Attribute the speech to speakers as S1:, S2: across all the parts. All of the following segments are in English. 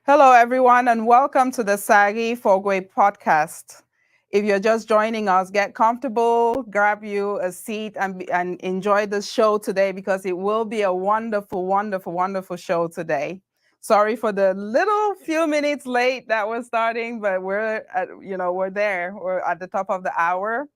S1: Hello, everyone, and welcome to the Saaghe Fogwe podcast. If you're just joining us, get comfortable, grab you a seat, and enjoy the show today because it will be a wonderful, wonderful, wonderful show today. Sorry for the little few minutes late that we're starting, but we're there. We're at the top of the hour.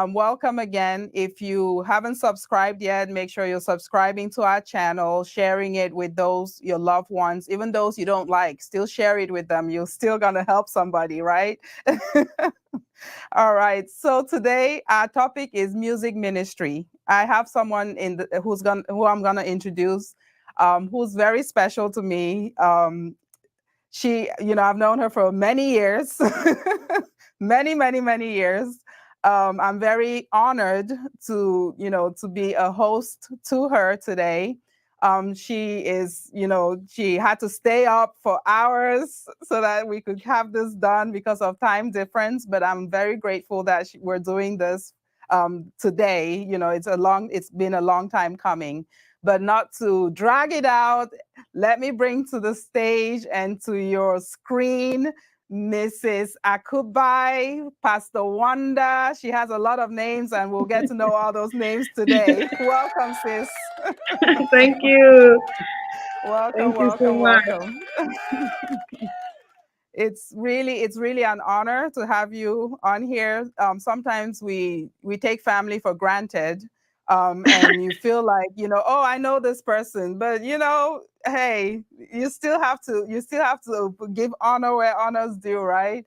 S1: Welcome again. If you haven't subscribed yet, make sure you're subscribing to our channel, sharing it with those, your loved ones, even those you don't like, still share it with them. You're still going to help somebody, right? All right. So today our topic is music ministry. I have someone who I'm going to introduce, who's very special to me. I've known her for many years, many, many, many years. I'm very honored to be a host to her today. She had to stay up for hours so that we could have this done because of time difference. But I'm very grateful that we're doing this today. It's been a long time coming, but not to drag it out. Let me bring to the stage and to your screen Mrs. Akubai, Pastor Wanda. She has a lot of names, and we'll get to know all those names today. Welcome, sis.
S2: Thank you.
S1: Welcome,
S2: Thank you so
S1: welcome,
S2: much.
S1: welcome. It's really an honor to have you on here. Sometimes we take family for granted, and you feel like oh, I know this person, but hey, you still have to give honor where honors due, right?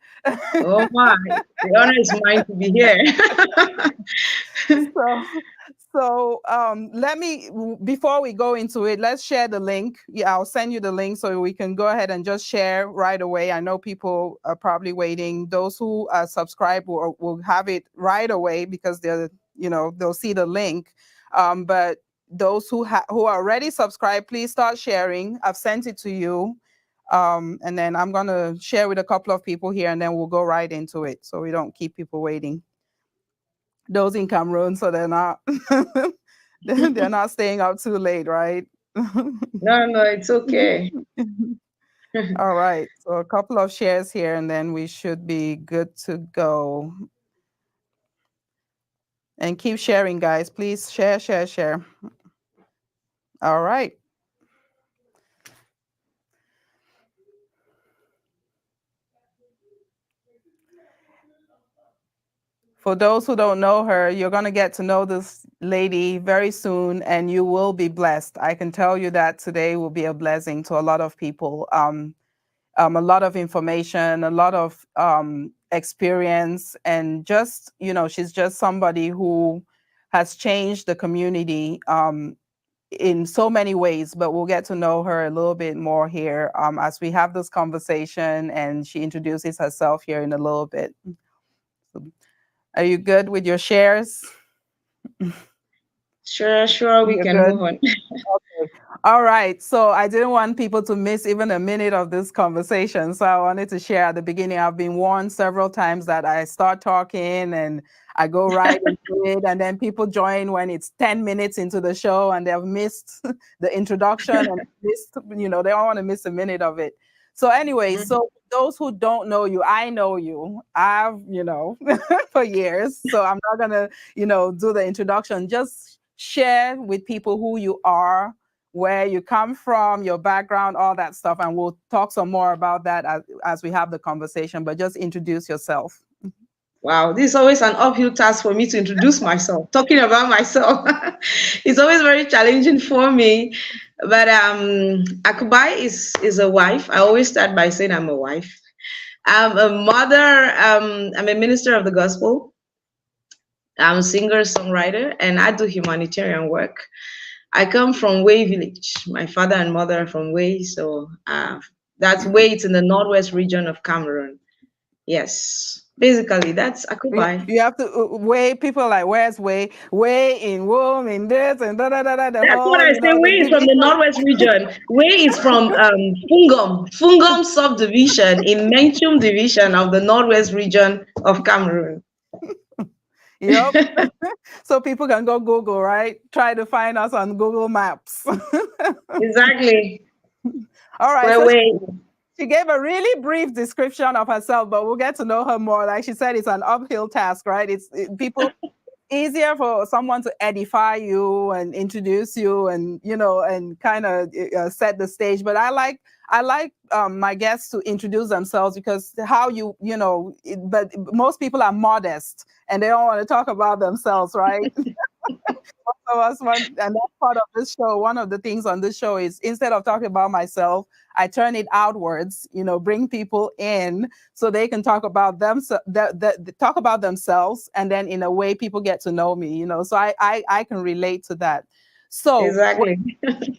S2: Oh my, the honor is mine to be here.
S1: So before we go into it, let's share the link. Yeah, I'll send you the link so we can go ahead and just share right away. I know people are probably waiting. Those who are subscribed will have it right away because they'll see the link. But those who are already subscribed, please start sharing. I've sent it to you. And then I'm gonna share with a couple of people here, and then we'll go right into it so we don't keep people waiting. Those in Cameroon, so they're not they're not staying up too late, right?
S2: No, no, it's okay.
S1: All right. So a couple of shares here, and then we should be good to go. And keep sharing, guys. Please share, share, share. All right. For those who don't know her, you're going to get to know this lady very soon, and you will be blessed. I can tell you that today will be a blessing to a lot of people. A lot of information, a lot of experience, and she's just somebody who has changed the community in so many ways. But we'll get to know her a little bit more here as we have this conversation, and she introduces herself here in a little bit. Are you good with your shares?
S2: Sure, we
S1: You're
S2: can
S1: good.
S2: move on.
S1: Okay. All right. So I didn't want people to miss even a minute of this conversation. So I wanted to share at the beginning. I've been warned several times that I start talking and I go right into it. And then people join when it's 10 minutes into the show and they've missed the introduction and they don't want to miss a minute of it. So anyway,
S2: Mhm.
S1: so those who don't know you, I know you. For years. So I'm not gonna, do the introduction. Just share with people who you are, where you come from, your background, all that stuff. And we'll talk some more about that as we have the conversation, but just introduce yourself.
S2: Wow, this is always an uphill task for me to introduce myself. Talking about myself, it's always very challenging for me. But Akubai is a wife. I always start by saying I'm a wife. I'm a mother. I'm a minister of the gospel. I'm a singer, songwriter, and I do humanitarian work. I come from Way Village. My father and mother are from Way, so that's Way. It's in the northwest region of Cameroon. Yes, basically that's Akubai.
S1: You have to weigh people like where's way in womb in this and da da da da the
S2: That's what
S1: whole
S2: I say.
S1: the
S2: Way is from the
S1: different.
S2: northwest region. Way is from Fungom subdivision in Menchum division of the northwest region of Cameroon.
S1: Yep. So people can go Google, right? Try to find us on Google Maps.
S2: Exactly.
S1: All right.
S2: Where
S1: So
S2: way?
S1: She gave a really brief description of herself, but we'll get to know her more. Like she said, it's an uphill task, right? People easier for someone to edify you and introduce you, and and kind of set the stage. But I like my guests to introduce themselves, because how but most people are modest and they don't want to talk about themselves, right? Of us want, and that's part of this show. One of the things on this show is, instead of talking about myself, I turn it outwards, bring people in so they can talk about them, talk about themselves, and then in a way people get to know me, so I can relate to that. So
S2: Exactly.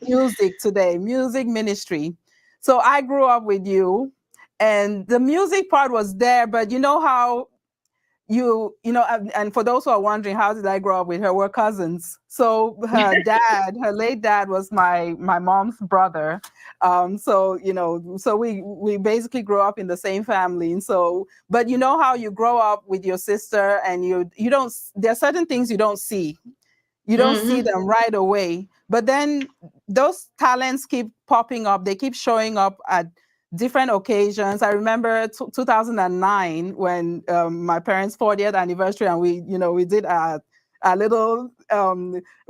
S1: music today, music ministry. So I grew up with you, and the music part was there, but you know how and for those who are wondering, how did I grow up with her? We're cousins. So her late dad, was my mom's brother. So we basically grew up in the same family. And so, but you know how you grow up with your sister, and you don't, there are certain things you don't see. You don't see
S2: Hmm.
S1: them right away. But then those talents keep popping up. They keep showing up at different occasions. I remember 2009, when my parents' 40th anniversary, and we did a little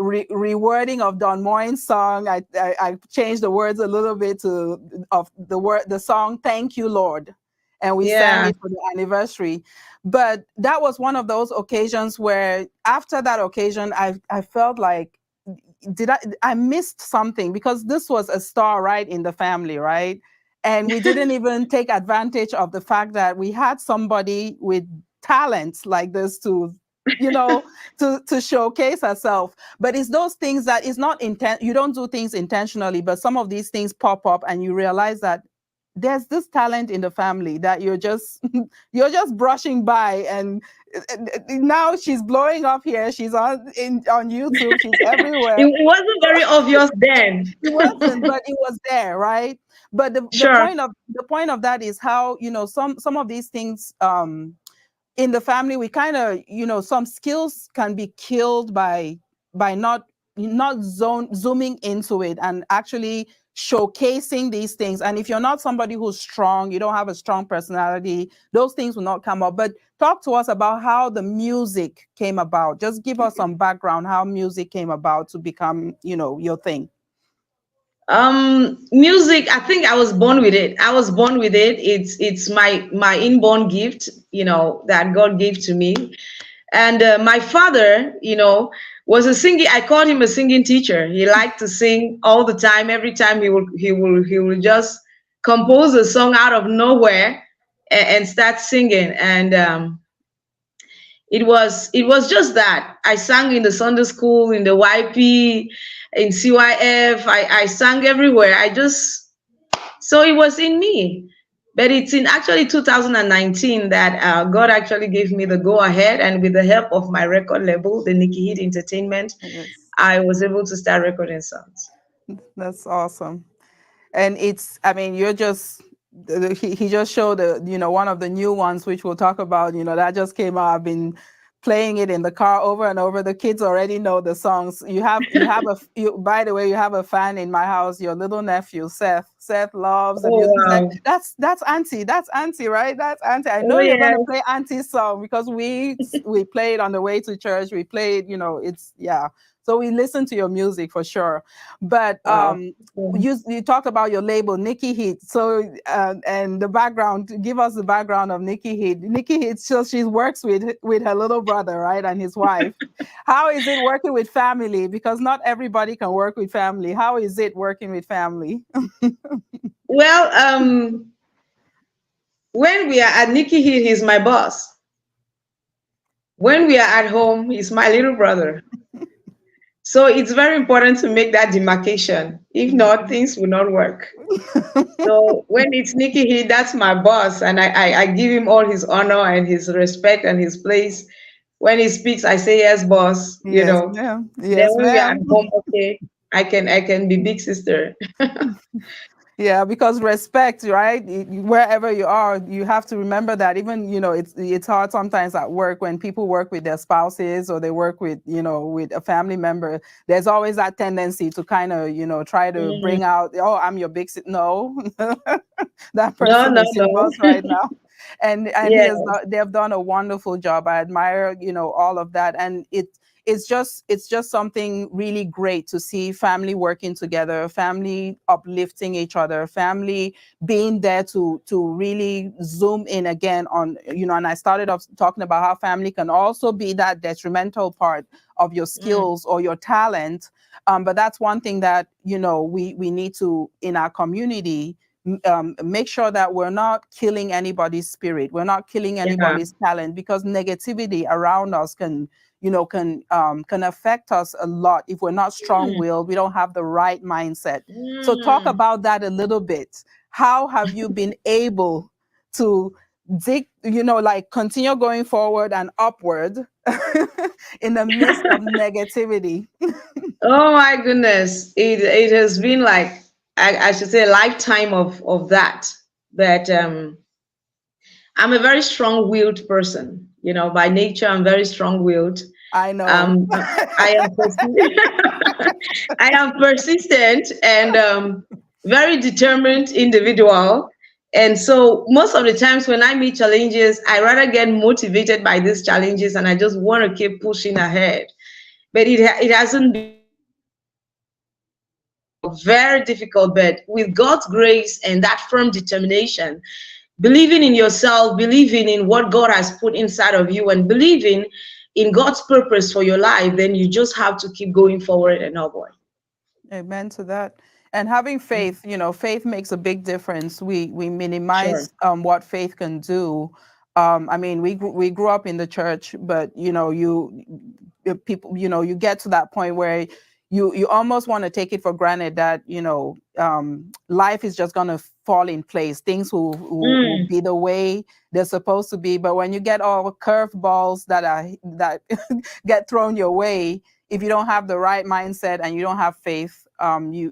S1: rewording of Don Moen's song. I changed the words a little bit of the song "Thank You, Lord," and we sang
S2: Yeah.
S1: it for the anniversary. But that was one of those occasions where, after that occasion, I felt like, I missed something, because this was a star right in the family, right? And we didn't even take advantage of the fact that we had somebody with talents like this you know to showcase herself. But it's those things that is not intent. You don't do things intentionally, but some of these things pop up, and you realize that there's this talent in the family that you're just you're just brushing by. And now she's blowing up here. She's on YouTube. She's everywhere.
S2: It wasn't very obvious then.
S1: It wasn't, but it was there, right? But the
S2: Sure.
S1: point of that is how, some of these things, in the family, we kind of, some skills can be killed by not zooming into it and actually showcasing these things. And if you're not somebody who's strong, you don't have a strong personality, those things will not come up. But talk to us about how the music came about. Just give us some background, how music came about to become, your thing.
S2: Music, I think I was born with it. I was born with it. It's my inborn gift, that God gave to me. And my father, was a singing. I called him a singing teacher. He liked to sing all the time. Every time he will just compose a song out of nowhere, and start singing. And it was just that I sang in the Sunday school, in the YP, in CYF. I sang everywhere. So it was in me. But it's in actually 2019 that God actually gave me the go ahead, and with the help of my record label, the Nikki Hit Entertainment,
S1: Yes,
S2: I was able to start recording songs.
S1: that's awesome. And I mean, you're just, he just showed one of the new ones, which we'll talk about, that just came out. I've been playing it in the car over and over. The kids already know the songs. By the way, you have a fan in my house, your little nephew Seth loves the
S2: Oh
S1: music. He's like,
S2: wow!
S1: that's auntie, right? That's auntie. I know
S2: Oh
S1: you're going to
S2: yes!
S1: play auntie's song, because we play it on the way to church. We played, it's, yeah. So we listen to your music for sure. But
S2: Wow.
S1: you talked about your label, Nikki Heat. So and the background. Give us the background of Nikki Heat. Nikki Heat. So she works with her little brother, right, and his wife. How is it working with family? Because not everybody can work with family. How is it working with family?
S2: Well, when we are at Nikki Hill, he's my boss. When we are at home, he's my little brother. So it's very important to make that demarcation. If not, things will not work. So when it's Nikki Hill, that's my boss, and I give him all his honor and his respect and his place. When he speaks, I say yes, boss.
S1: Yes, ma'am.
S2: Then
S1: Yes,
S2: when we are at
S1: ma'am.
S2: home, okay, I can be big sister.
S1: Yeah, because respect, right? Wherever you are, you have to remember that. Even, it's hard sometimes at work when people work with their spouses or they work with, with a family member. There's always that tendency to kind of, try to
S2: Mm.
S1: bring out, oh, I'm your big no. That
S2: No,
S1: person
S2: no,
S1: is your
S2: no.
S1: boss right now. And
S2: Yeah.
S1: they have done a wonderful job. I admire, all of that. And it's just something really great to see family working together, family uplifting each other, family being there to really zoom in again on, and I started off talking about how family can also be that detrimental part of your
S2: Mm.
S1: skills or your talent. But that's one thing that, we need to, in our community, make sure that we're not killing anybody's spirit, we're not killing
S2: Yeah.
S1: anybody's talent, because negativity around us can affect us a lot if we're not
S2: Mm.
S1: strong-willed, we don't have the right mindset. So talk
S2: Mm.
S1: about that a little bit. How have you been able to like continue going forward and upward in the midst of negativity?
S2: Oh my goodness. It has been like, I should say, a lifetime of that. That I'm a very strong-willed person. By nature, I'm very strong-willed.
S1: I know.
S2: Um, I am I am persistent and very determined individual. And so most of the times when I meet challenges, I rather get motivated by these challenges and I just want to keep pushing ahead. But it hasn't been very difficult, but with God's grace and that firm determination, believing in yourself, believing in what God has put inside of you, and believing in God's purpose for your life, then you just have to keep going forward and upward.
S1: Amen to that. And having
S2: Mm.
S1: faith, faith makes a big difference. We
S2: Sure.
S1: minimize what faith can do. I mean, we grew up in the church, but people, you get to that point where you almost want to take it for granted that life is just going to fall in place. Things will
S2: Mm.
S1: be the way they're supposed to be. But when you get all curved balls that get thrown your way, if you don't have the right mindset and you don't have faith,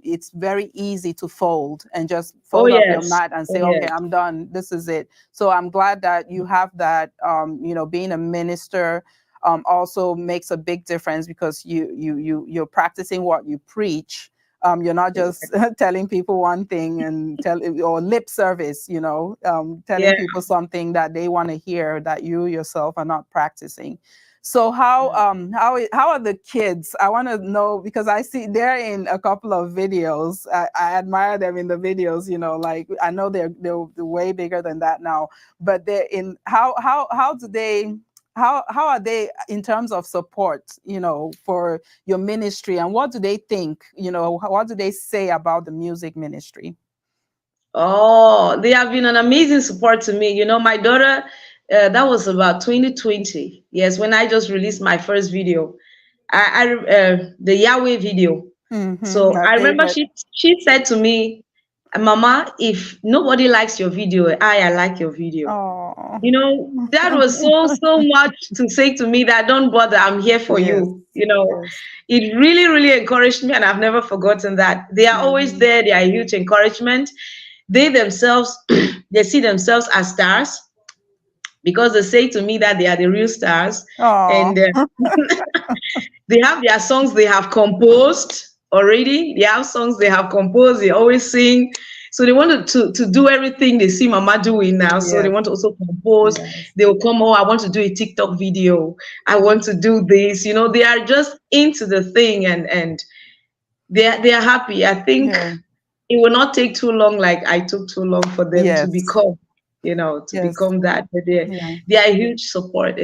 S1: it's very easy to fold and just
S2: Oh
S1: fold up your
S2: yes.
S1: mat and
S2: Oh
S1: say, okay,
S2: yes.
S1: I'm done. This is it. So I'm glad that you have that. Being a minister also makes a big difference, because you're practicing what you preach. You're not just telling people one thing and or lip service,
S2: Yeah.
S1: telling people something that they want to hear that you yourself are not practicing. So how are the kids? I want to know, because I see they're in a couple of videos. I admire them in the videos. Like I know they're way bigger than that now, but they're in how do they? How are they in terms of support, for your ministry, and what do they think? What do they say about the music ministry?
S2: Oh, they have been an amazing support to me. My daughter, that was about 2020. Yes, when I just released my first video, the Yahweh video. So
S1: My
S2: I remember
S1: favorite.
S2: she said to me, "Mama, if nobody likes your video, I like your video."
S1: Oh.
S2: That was so much to say to me that don't bother, I'm here for
S1: Yes.
S2: you.
S1: Yes.
S2: It really, really encouraged me, and I've never forgotten that. They are always
S1: Mhm.
S2: there, they are a huge encouragement. They themselves, they see themselves as stars because they say to me that they are the real stars.
S1: Oh.
S2: And they have their songs they have composed already. They have songs they have composed. They always sing. So they wanted to do everything they see Mama doing now. So they
S1: Yes.
S2: want to also compose.
S1: Yes.
S2: They will come, oh, I want to do a TikTok video. I want to do this. They are just into the thing, and they are happy. I think
S1: Yeah.
S2: it will not take too long, like I took too long for them to
S1: Yes.
S2: become, to
S1: Yes.
S2: become that. But they
S1: Yeah.
S2: they are a huge support.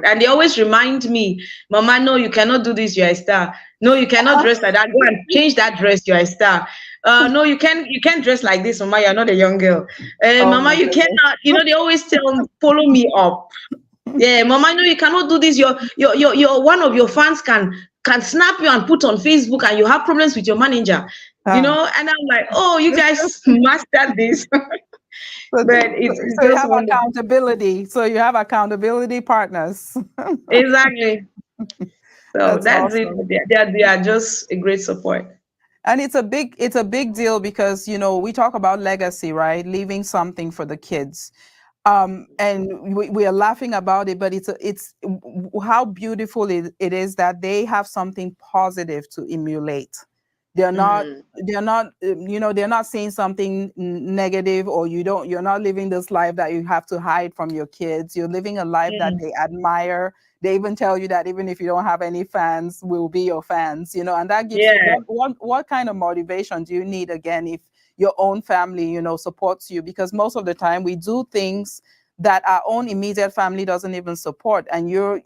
S2: And they always remind me, Mama, no, you cannot do this, you're a star. No, you cannot dress like that. Go and change that dress, you're a star. No, you can't dress like this, Mama, you're not a young girl.
S1: Oh
S2: Mama,
S1: my
S2: you
S1: goodness.
S2: cannot, they always follow me up. Yeah, Mama, no, you cannot do this. Your one of your fans can snap you and put on Facebook, and you have problems with your manager.
S1: Ah.
S2: And I'm like, oh, you guys mastered this.
S1: So,
S2: But it's
S1: so you
S2: just
S1: have
S2: wonderful.
S1: accountability. So you have accountability partners.
S2: Exactly. So
S1: That's
S2: that's it.
S1: awesome.
S2: They are just a great support.
S1: And it's a big deal because, we talk about legacy, right? Leaving something for the kids. And we are laughing about it, but how beautiful it is that they have something positive to emulate. They're not
S2: Mm,
S1: they're not seeing something negative, or you're not living this life that you have to hide from your kids. You're living a life that
S2: mm,
S1: they admire. They even tell you that even if you don't have any fans, we'll be your fans, and that gives you
S2: yeah.
S1: what kind of motivation do you need again if your own family, supports you? Because most of the time we do things that our own immediate family doesn't even support, and you're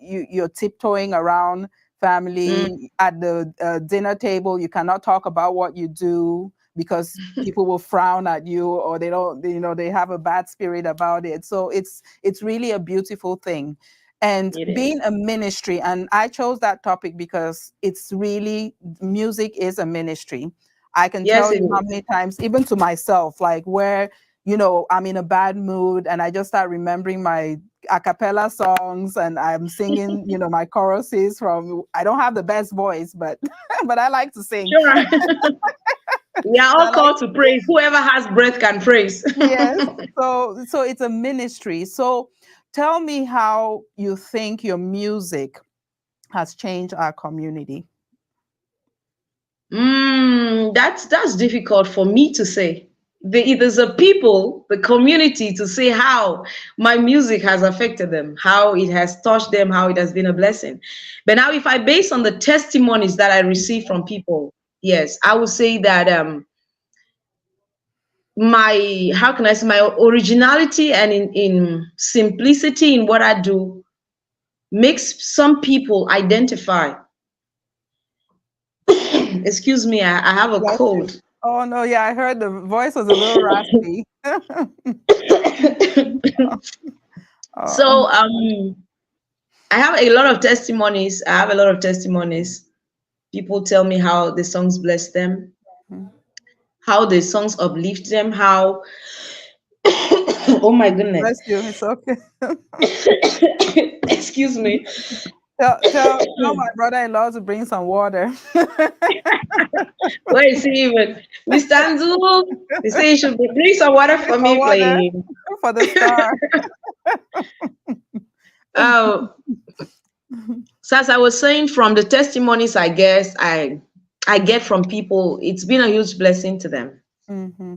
S1: tiptoeing around
S2: Mm,
S1: family at the dinner table. You cannot talk about what you do because people will frown at you, or they don't, they have a bad spirit about it. So it's really a beautiful thing. And
S2: it is.
S1: being a ministry, and I chose that topic because it's really, music is a ministry. I can
S2: Yes,
S1: tell
S2: it
S1: you how
S2: is.
S1: many times, even to myself, like where, I'm in a bad mood and I just start remembering my a cappella songs, and I'm singing, my choruses from, I don't have the best voice, but but I like to sing.
S2: Sure. We are
S1: I
S2: all
S1: like
S2: called to praise. Whoever has breath can praise.
S1: Yes. So it's a ministry. So tell me how you think your music has changed our community.
S2: That's difficult for me to say. It is the people, the community, to say how my music has affected them, how it has touched them, how it has been a blessing. But now, if I base on the testimonies that I receive from people, yes, I would say that my how can I say my originality and in simplicity in what I do makes some people identify. Excuse me, I have a
S1: Bless you.
S2: cold.
S1: Oh no, yeah, I heard the voice was a little raspy.
S2: So
S1: Oh,
S2: I have a lot of testimonies. I have a lot of testimonies. People tell me how the songs bless them,
S1: mhm.
S2: how the songs uplift them, how oh my goodness.
S1: Bless you. It's okay.
S2: Excuse me.
S1: Tell my brother-in-law to bring some water.
S2: Where is he even? Mr. Anzu, they say you should bring some water
S1: Bring
S2: for
S1: some
S2: me,
S1: water
S2: please.
S1: for the star.
S2: Oh, so as I was saying, from the testimonies I guess I get from people, it's been a huge blessing to them.
S1: Hmm.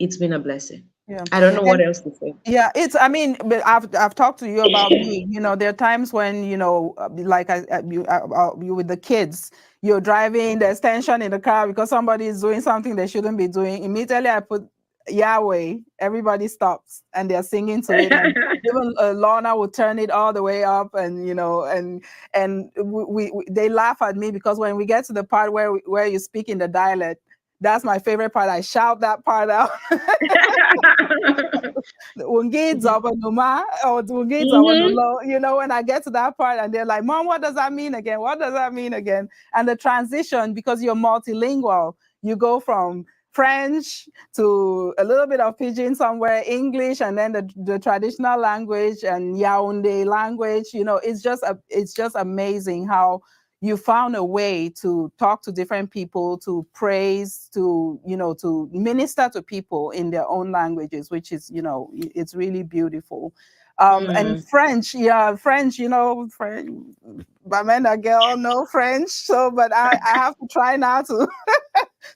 S2: It's been a blessing.
S1: Yeah.
S2: I don't know what
S1: And
S2: else to say.
S1: yeah, I mean, but I've talked to you about me. There are times when, like you with the kids, you're driving, there's tension in the car because somebody is doing something they shouldn't be doing. Immediately I put Yahweh, everybody stops and they're singing to it. And even Lorna will turn it all the way up, and they laugh at me because when we get to the part where you speak in the dialect, that's my favorite part. I shout that part out. Ungizobanuma or
S2: Mhm.
S1: Ungizobanulo, when I get to that part and they're like, Mom, what does that mean again? What does that mean again? And the transition, because you're multilingual, you go from French to a little bit of Pidgin somewhere, English, and then the traditional language and Yaoundé language. It's just amazing how you found a way to talk to different people, to praise, to minister to people in their own languages, which is, it's really beautiful. And
S2: Mm.
S1: French, yeah, French, French, Bamenda girl, no French. So, but I have to try now to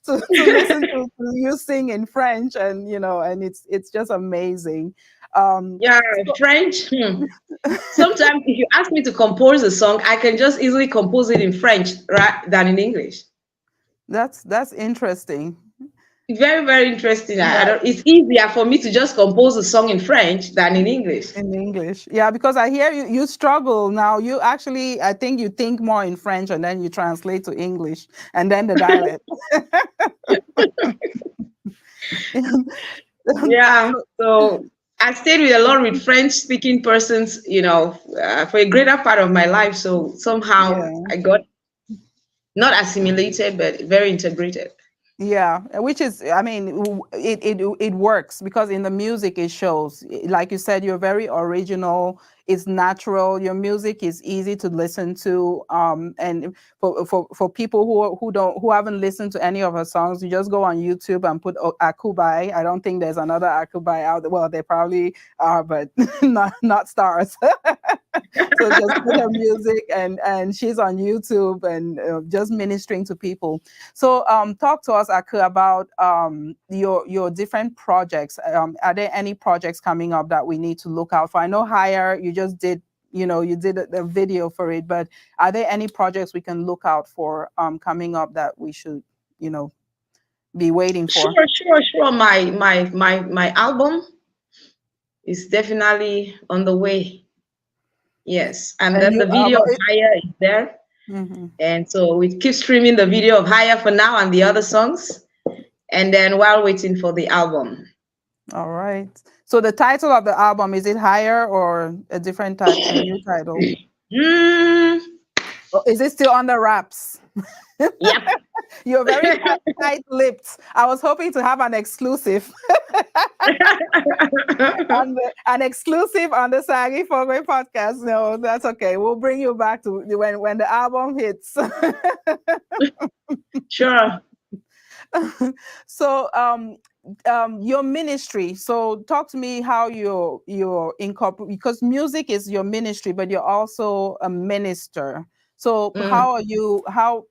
S1: to listen to you sing in French, and and it's just amazing.
S2: Yeah,
S1: So
S2: French. Sometimes if you ask me to compose a song, I can just easily compose it in French, right, than in English.
S1: that's interesting.
S2: Very, very interesting. I
S1: Yeah,
S2: don't. It's easier for me to just compose a song in French than in English.
S1: in English. Yeah, because I hear you struggle now. You actually, I think you think more in French and then you translate to English and then the dialect.
S2: Yeah.
S1: So,
S2: So I stayed with a lot with French-speaking persons, for a greater part of my life. So somehow
S1: yeah.
S2: I got not assimilated, but very integrated.
S1: Yeah, which is, I mean, it works because in the music it shows. Like you said, you're very original. is natural. Your music is easy to listen to. And for people who haven't listened to any of her songs, you just go on YouTube and put Akubai. I don't think there's another Akubai out there. Well, they probably are, but not stars. So just put her music, and she's on YouTube, and just ministering to people. So talk to us, Aku, about your different projects. Are there any projects coming up that we need to look out for? I know Higher, you just did, you did a video for it, but are there any projects we can look out for coming up that we should, be waiting for?
S2: Sure. My album is definitely on the way. Yes, and
S1: And
S2: then
S1: you,
S2: the video of
S1: but
S2: Higher is there.
S1: mhm.
S2: And so we keep streaming the video of Higher for now and the other songs. And then while waiting for the album.
S1: All right. So the title of the album, is it Higher or a different type, a new title?
S2: Mm,
S1: Or is it still under wraps?
S2: yep.
S1: You're very tight-lipped. I was hoping to have an exclusive, an exclusive on the Saaghe Fogwe podcast. No, that's okay. We'll bring you back to when the album hits.
S2: Sure.
S1: So, your ministry. So, talk to me how you're incorporate, because music is your ministry, but you're also a minister. So,
S2: Mm.
S1: how are you? How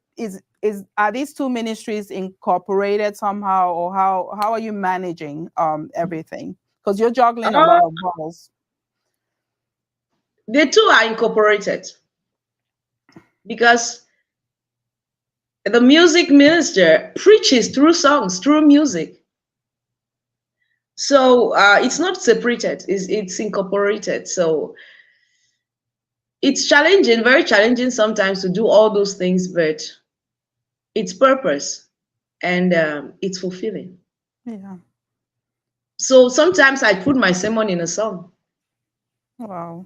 S1: are these two ministries incorporated somehow, or how are you managing everything? Because you're juggling a
S2: Uh,
S1: lot of balls.
S2: the two are incorporated because the music minister preaches through songs, through music. So it's not separated, it's incorporated. So it's challenging, very challenging sometimes to do all those things, but it's purpose and it's fulfilling.
S1: Yeah.
S2: So sometimes I put my sermon in a song.
S1: Wow.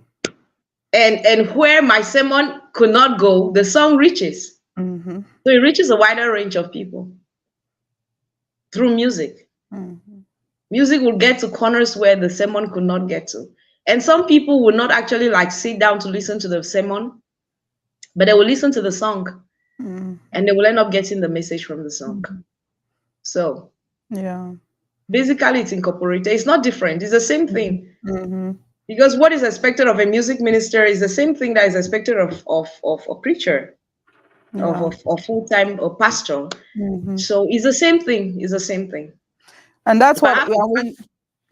S2: And where my sermon could not go, the song reaches.
S1: Mm-hmm.
S2: So it reaches a wider range of people through music.
S1: Mm-hmm.
S2: Music will get to corners where the sermon could not get to. And some people will not actually like sit down to listen to the sermon, but they will listen to the song
S1: Mm-hmm.
S2: and they will end up getting the message from the song.
S1: Mm-hmm.
S2: So
S1: Yeah.
S2: basically it's incorporated. It's not different. It's the same thing.
S1: Mm-hmm.
S2: Because what is expected of a music minister is the same thing that is expected of a preacher,
S1: Yeah.
S2: of full-time or pastor.
S1: Mm-hmm.
S2: So it's the same thing. It's the same thing.
S1: And that's
S2: If I
S1: what
S2: have to,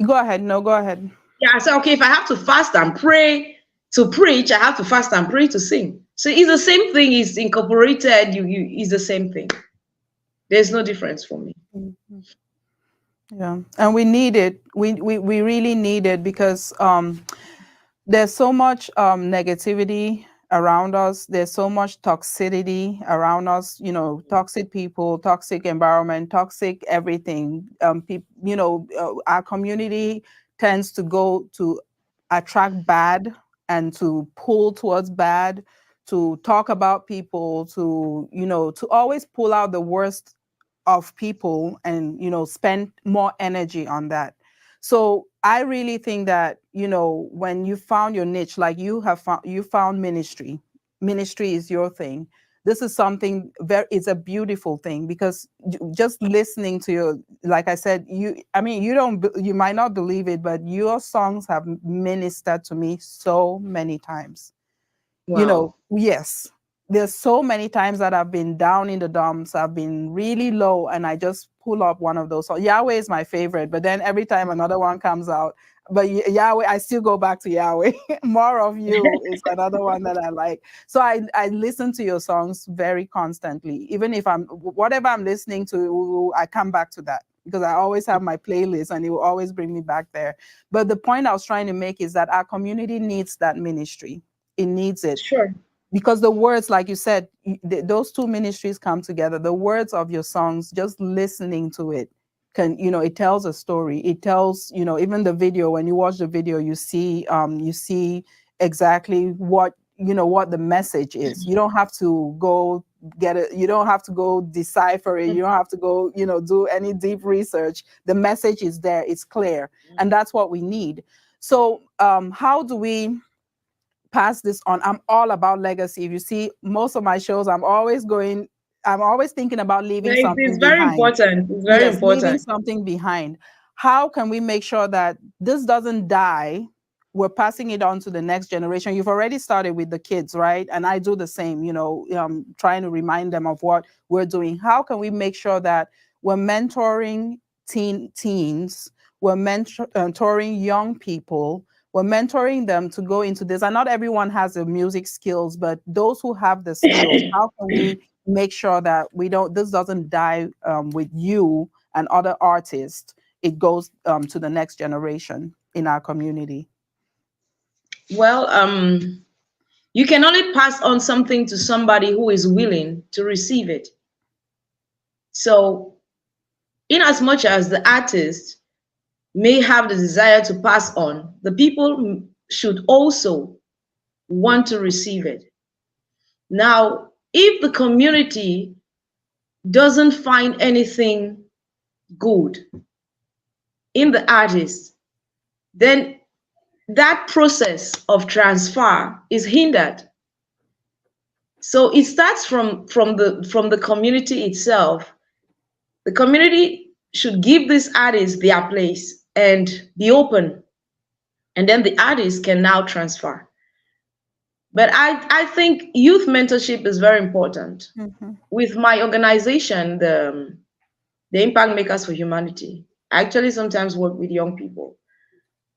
S1: go ahead. No, go ahead.
S2: yeah, I say, okay, if I have to fast and pray to preach, I have to fast and pray to sing. So it's the same thing. It's incorporated. It's the same thing. There's no difference for me.
S1: Mm-hmm. Yeah, and we need it. We really need it because there's so much negativity around us. There's so much toxicity around us. Toxic people, toxic environment, toxic everything. Our community tends to go to attract bad and to pull towards bad, to talk about people, to always pull out the worst of people and spend more energy on that. So I really think that when you found your niche, like you found ministry is your thing. This is something it's a beautiful thing, because just listening to your, like I said, you might not believe it, but your songs have ministered to me so many times.
S2: Wow.
S1: Yes, there's so many times that I've been down in the dumps, I've been really low, and I just pull up one of those. So Yahweh is my favorite, but then every time another one comes out, but Yahweh, I still go back to Yahweh. More of You is another one that I like. So I listen to your songs very constantly. Even if whatever I'm listening to, I come back to that, because I always have my playlist and it will always bring me back there. But the point I was trying to make is that our community needs that ministry. It needs it.
S2: Sure.
S1: Because the words, like you said, those two ministries come together. The words of your songs, just listening to it it tells a story. It tells, even the video, when you watch the video, you see exactly what the message is. You don't have to go get it. You don't have to go decipher it. You don't have to go, do any deep research. The message is there. It's clear. And that's what we need. So how do we pass this on. I'm all about legacy. If you see most of my shows, I'm always thinking about leaving
S2: It's
S1: something
S2: very
S1: behind.
S2: important. It's very
S1: Yes, leaving
S2: important.
S1: something behind. How can we make sure that this doesn't die? We're passing it on to the next generation. You've already started with the kids, right? And I do the same, trying to remind them of what we're doing. How can we make sure that we're mentoring teens, we're mentoring young people, we're mentoring them to go into this? And not everyone has the music skills, but those who have the skills, how can we make sure that this doesn't die with you and other artists? It goes to the next generation in our community.
S2: Well, you can only pass on something to somebody who is willing to receive it. So, in as much as the artist may have the desire to pass on, the people should also want to receive it. Now, if the community doesn't find anything good in the artist, then that process of transfer is hindered. So it starts from the community itself. The community should give these artists their place and be open, and then the artists can now transfer. But I think youth mentorship is very important. With my organization, the Impact Makers for Humanity, I actually sometimes work with young people.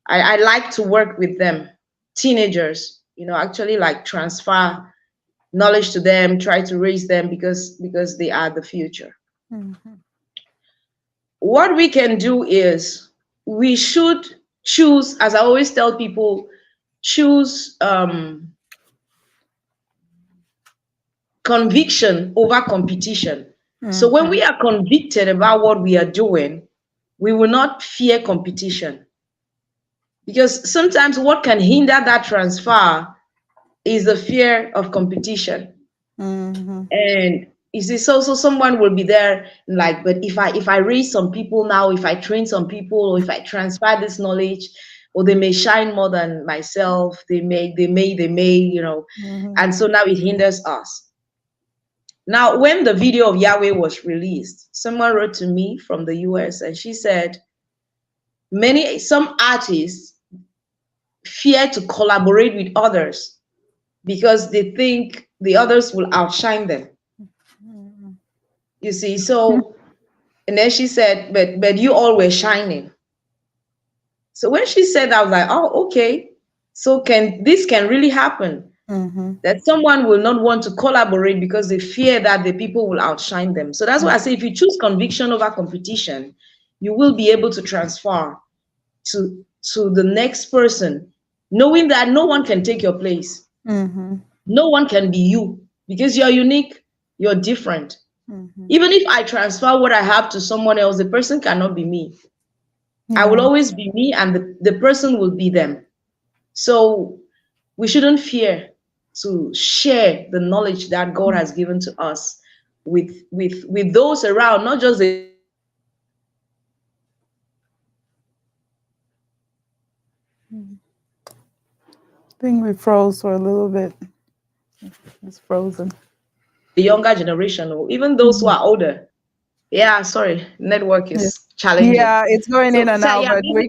S2: I like to work with them, teenagers, actually like transfer knowledge to them, try to raise them because they are the future. What we can do is we should choose, as I always tell people, choose conviction over competition. So when we are convicted about what we are doing, we will not fear competition. Because sometimes what can hinder that transfer is the fear of competition. And you see, so someone will be there like, but if I raise some people now, if I train some people, or if I transfer this knowledge, or they may shine more than myself, they may, and so now it hinders us. Now, when the video of Yahweh was released, someone wrote to me from the US and she said, some artists fear to collaborate with others because they think the others will outshine them. You see, so, and then she said, but you all were shining. So when she said that, I was like, oh, okay. So this can really happen? That someone will not want to collaborate because they fear that the people will outshine them. So that's why I say, if you choose conviction over competition, you will be able to transfer to the next person, knowing that no one can take your place. No one can be you because you're unique, you're different. Even if I transfer what I have to someone else, the person cannot be me. I will always be me, and the person will be them. So we shouldn't fear to share the knowledge that God has given to us with those around, not just the
S1: I think we froze for a little bit. It's frozen.
S2: the younger generation, or even those who are older. Yeah, sorry, network is challenging.
S1: Yeah, it's going in and out, but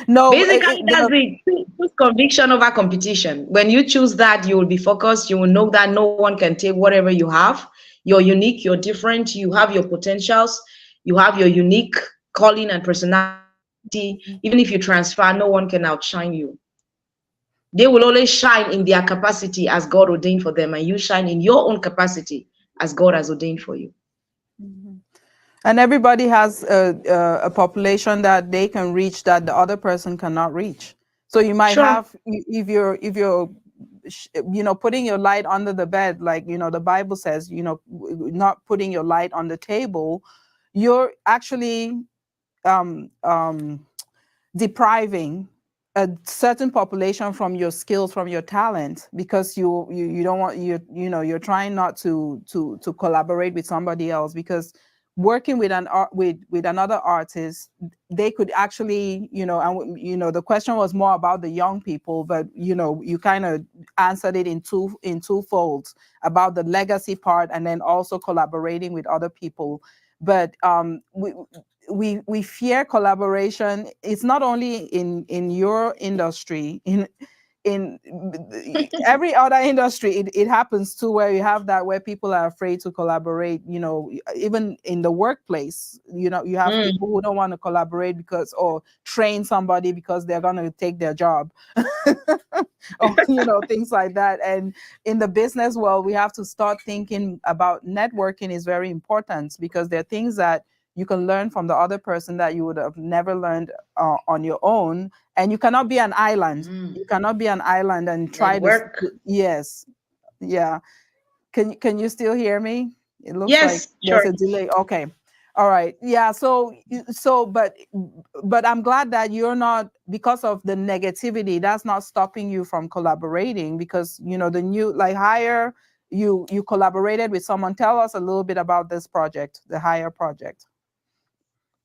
S1: no.
S2: Basically, that's it. Choose conviction over competition. When you choose that, you will be focused. You will know that no one can take whatever you have. You're unique. You're different. You have your potentials. You have your unique calling and personality. Even if you transfer, no one can outshine you. They will always shine in their capacity as God ordained for them, and you shine in your own capacity as God has ordained for you.
S1: And everybody has a population that they can reach that the other person cannot reach. So you might have, if you're putting your light under the bed, like the Bible says, not putting your light on the table, you're actually depriving a certain population from your skills, from your talent, because you don't want, you're trying not to collaborate with somebody else, because working with an art with another artist, they could actually, the question was more about the young people, but you kind of answered it in two folds, about the legacy part and then also collaborating with other people. But we fear collaboration. It's not only in your industry, in every other industry it happens too, where you have that, where people are afraid to collaborate, even in the workplace. You have
S2: Mm.
S1: people who don't want to collaborate because, or train somebody because they're going to take their job, or things like that. And in the business world, we have to start thinking about networking is very important, because there are things that you can learn from the other person that you would have never learned on your own. And you cannot be an island.
S2: Mm.
S1: You cannot be an island and try to.
S2: Network.
S1: Yes, yeah. Can you still hear me? It looks like
S2: Yes,
S1: there's
S2: sure.
S1: a delay. Okay, all right. Yeah. But I'm glad that you're not, because of the negativity, that's not stopping you from collaborating, because the new, like, Hire, you collaborated with someone. Tell us a little bit about this project, the Hire project.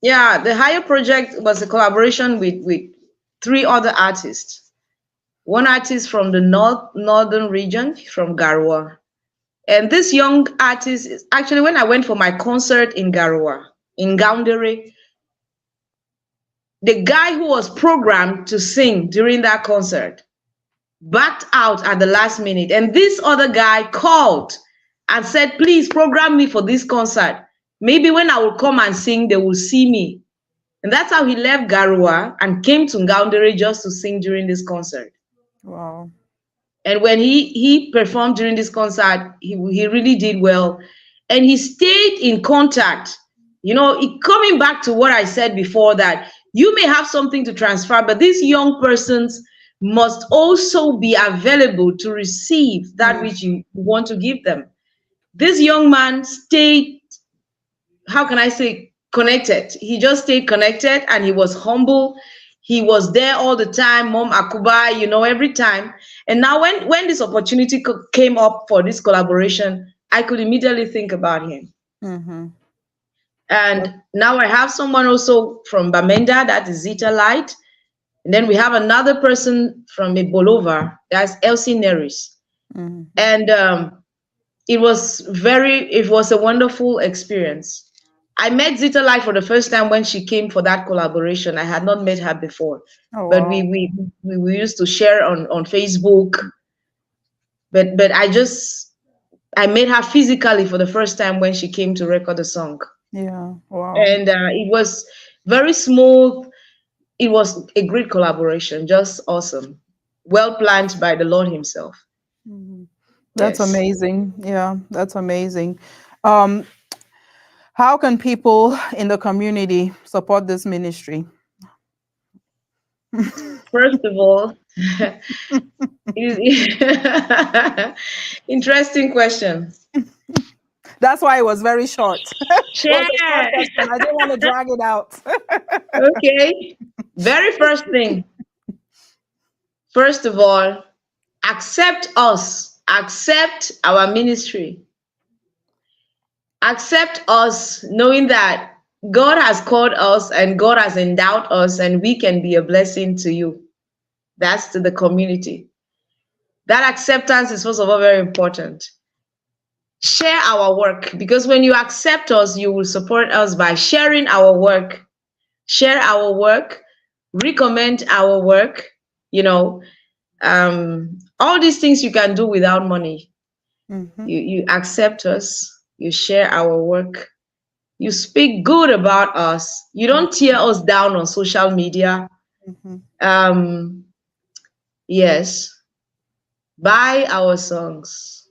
S2: Yeah, the Higher project was a collaboration with three other artists. One artist from the northern region, from Garwa. And this young artist is actually, when I went for my concert in Garwa, in Gaundere, the guy who was programmed to sing during that concert backed out at the last minute. And this other guy called and said, please program me for this concert. Maybe when I will come and sing, they will see me. And that's how he left Garua and came to Ngaundere just to sing during this concert.
S1: Wow.
S2: And when he performed during this concert, he really did well. And he stayed in contact. Coming back to what I said before, that you may have something to transfer, but these young persons must also be available to receive that which you want to give them. This young man stayed, how can I say, connected. He just stayed connected, and he was humble. He was there all the time, Mom Akubai, every time. And now when this opportunity came up for this collaboration, I could immediately think about him.
S1: Mm-hmm.
S2: And now I have someone also from Bamenda, that is Zita Light. And then we have another person from Ibolova, that's Elsie Neris.
S1: Mm-hmm.
S2: And it was a wonderful experience. I met Zita Light for the first time when she came for that collaboration. I had not met her before.
S1: Oh,
S2: But
S1: wow.
S2: we used to share on Facebook. But I met her physically for the first time when she came to record a song.
S1: Yeah. Wow.
S2: And it was very smooth. It was a great collaboration, just awesome. Well planned by the Lord himself.
S1: Mm-hmm. That's
S2: Yes.
S1: amazing. Yeah, that's amazing. How can people in the community support this ministry?
S2: First of all, interesting question.
S1: That's why it was very short. It was a short
S2: Share.
S1: question. I didn't want to drag it out.
S2: Okay. Very first thing. First of all, accept us. Accept our ministry. Accept us, knowing that God has called us and God has endowed us, and we can be a blessing to you. That's to the community. That acceptance is, first of all, very important. Share our work, because when you accept us, you will support us by sharing our work. Share our work, recommend our work, all these things you can do without money.
S1: Mm-hmm.
S2: You accept us, you share our work, you speak good about us, you don't tear us down on social media.
S1: Mm-hmm.
S2: Yes, buy our songs.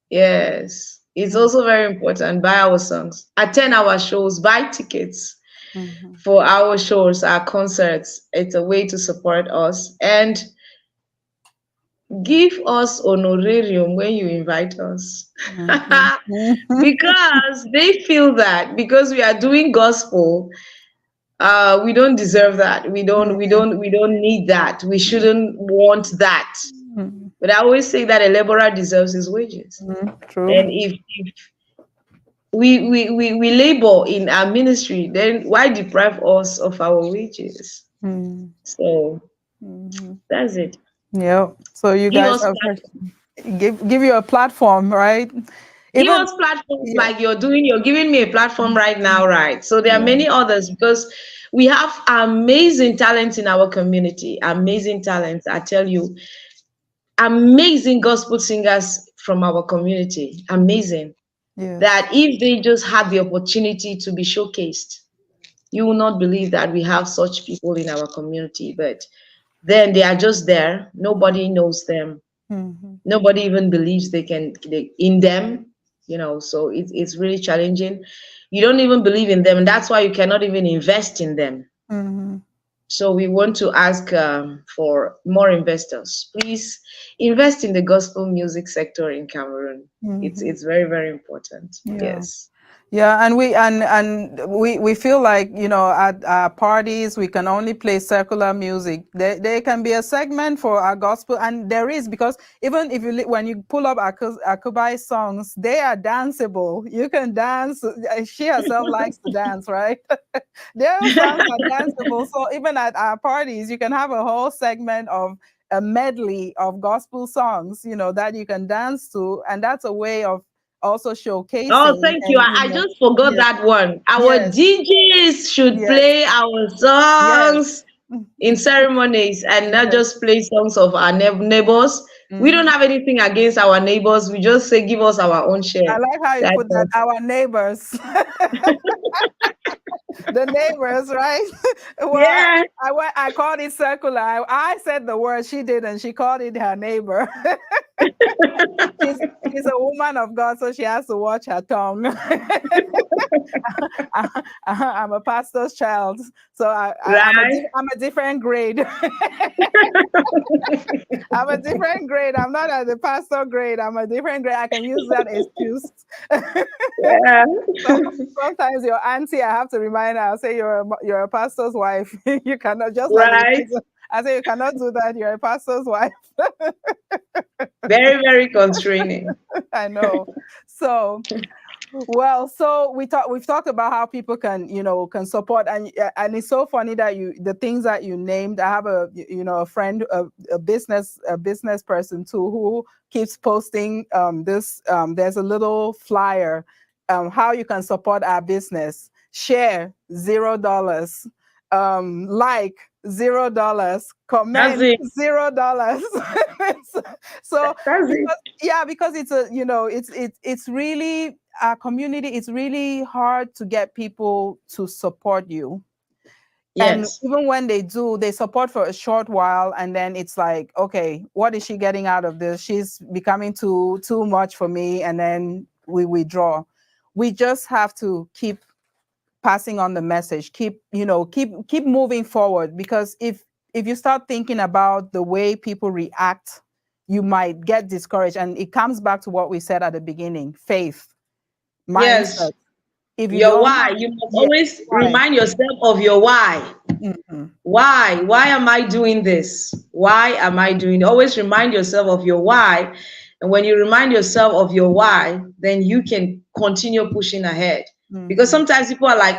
S2: Yes, it's also very important. Buy our songs, attend our shows, buy tickets
S1: Mm-hmm.
S2: for our shows, our concerts. It's a way to support us, and give us honorarium when you invite us.
S1: Mm-hmm.
S2: Because they feel that because we are doing gospel, we don't deserve that. We don't need that. We shouldn't want that.
S1: Mm-hmm.
S2: But I always say that a laborer deserves his wages.
S1: True.
S2: And if we labor in our ministry, then why deprive us of our wages?
S1: Mm.
S2: So
S1: Mhm.
S2: that's it.
S1: Yeah. So you
S2: Give
S1: guys
S2: us
S1: have
S2: platform.
S1: give you a platform, right?
S2: Give
S1: Even
S2: us platforms
S1: yeah.
S2: like you're doing. You're giving me a platform right now, right? So there are
S1: Yeah.
S2: many others because we have amazing talents in our community. Amazing talents, I tell you. Amazing gospel singers from our community. Amazing.
S1: Yes.
S2: That if they just had the opportunity to be showcased, you will not believe that we have such people in our community. But then they are just there. Nobody knows them.
S1: Mhm.
S2: Nobody even believes they in them, so it's really challenging. You don't even believe in them, and that's why you cannot even invest in them.
S1: Mhm.
S2: So we want to ask for more investors. Please invest in the gospel music sector in Cameroon. it's
S1: Mhm.
S2: it's very, very important.
S1: Yeah.
S2: Yes.
S1: Yeah, and we feel like, at our parties we can only play secular music. There can be a segment for our gospel, and there is, because even if when you pull up Akubai songs, they are danceable. You can dance. She herself likes to dance, right? Their songs are danceable. So even at our parties, you can have a whole segment of a medley of gospel songs, that you can dance to, and that's a way of also
S2: Oh,
S1: showcasing.
S2: thank you.
S1: And
S2: I just forgot
S1: yes,
S2: that one. Our
S1: yes,
S2: DJs should
S1: yes,
S2: play our
S1: yes,
S2: songs in ceremonies and not
S1: yes.
S2: just play songs of our neighbors. We don't
S1: Mhm.
S2: have anything against our neighbors. We just say, give us our own
S1: I
S2: share.
S1: like how you
S2: That's
S1: put that.
S2: all.
S1: Our neighbors. The neighbors, right? Well,
S2: Yeah.
S1: I called it circular. I said the word, she did, and she called it her neighbor. she's she's a woman of God, so she has to watch her tongue. I'm a pastor's child, so
S2: Right.
S1: I'm a different grade. I'm a different grade. I'm not at the pastor grade. I'm a different grade. I can use that excuse.
S2: Yeah.
S1: So sometimes your auntie, I have to remind her. I'll say you're a pastor's wife. You cannot, just like the
S2: Right.
S1: kids. I say you cannot do that. You're a pastor's wife.
S2: Very, very constraining.
S1: I know. So well, so we've talked about how people can support, and it's so funny that the things that you named. I have a friend, a business person too, who keeps posting this. There's a little flyer, how you can support our business. Share $0, like $0,
S2: That's
S1: comment
S2: it.
S1: $0. so, so
S2: That's it.
S1: because yeah, because it's really our community. It's really hard to get people to support you, and
S2: Yes.
S1: even when they do, they support for a short while, and then it's like, okay, what is she getting out of this? She's becoming too much for me, and then we withdraw. We just have to keep passing on the message, keep moving forward, because if you start thinking about the way people react, you might get discouraged, and it comes back to what we said at the beginning: faith,
S2: Yes.
S1: mindset. If you
S2: Your
S1: don't
S2: why.
S1: have,
S2: You must
S1: yeah,
S2: always
S1: why?
S2: remind yourself of your why.
S1: Mhm.
S2: Why am I doing this? Why am I doing? Always remind yourself of your why. And when you remind yourself of your why, then you can continue pushing ahead. Because
S1: Mhm.
S2: sometimes people are like,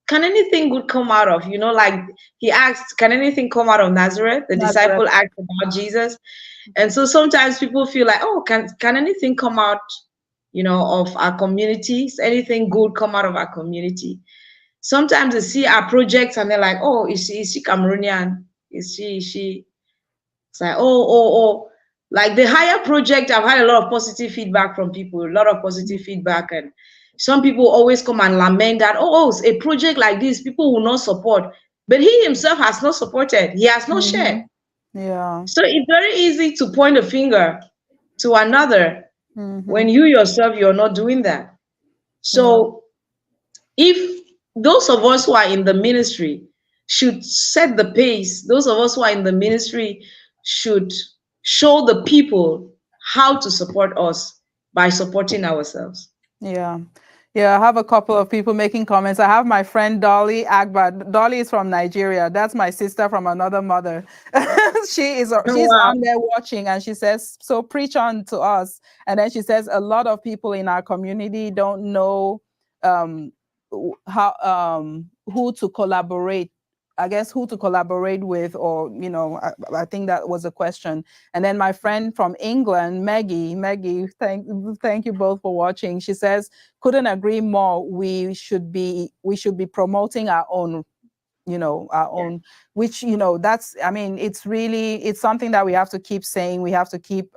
S2: can anything good come out of, like he asked, can anything come out of Nazareth? The
S1: Nazareth.
S2: disciple asked about Jesus. And so sometimes people feel like, oh, can anything come out, of our communities? Anything good come out of our community? Sometimes they see our projects and they're like, oh, is she Cameroonian? Is she? It's like, oh. Like the higher project, I've had a lot of positive feedback from people, a lot of positive feedback. And some people always come and lament that, it's a project like this, people will not support. But he himself has not supported, he has not shared.
S1: Mhm. Yeah.
S2: So it's very easy to point a finger to another when
S1: Mhm.
S2: you yourself, you're not doing that.
S1: Yeah.
S2: So if those of us who are in the ministry should set the pace, those of us who are in the ministry should show the people how to support us by supporting ourselves.
S1: Yeah. Yeah, I have a couple of people making comments. I have my friend Dolly Agba. Dolly is from Nigeria. That's my sister from another mother. She's
S2: Wow.
S1: on there watching, and she says, "So preach on to us." And then she says, "A lot of people in our community don't know how who to collaborate, I guess, who to collaborate with, or I think that was a question. And then my friend from England, Maggie, thank you both for watching. She says, couldn't agree more. We should be promoting our own, our own, which, that's, I mean, it's something that we have to keep saying. We have to keep,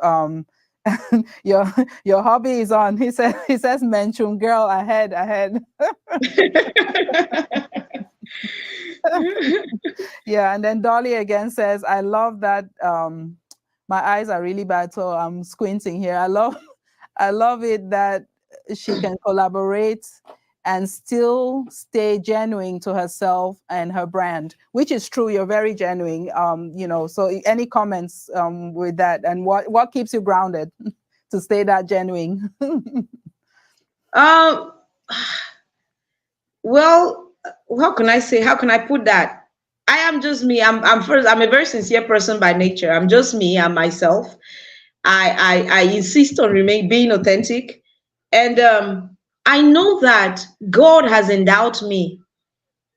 S1: your hobby is on. He says mention girl ahead. Yeah, and then Dolly again says, I love that. My eyes are really bad, so I'm squinting here. I love it that she can collaborate and still stay genuine to herself and her brand, which is true. You're very genuine. So any comments with that, and what keeps you grounded to stay that genuine?
S2: Um, well, how can I say? How can I put that? I am just me. I'm a very sincere person by nature. I'm just me. I'm myself. I insist on remain being authentic, and I know that God has endowed me,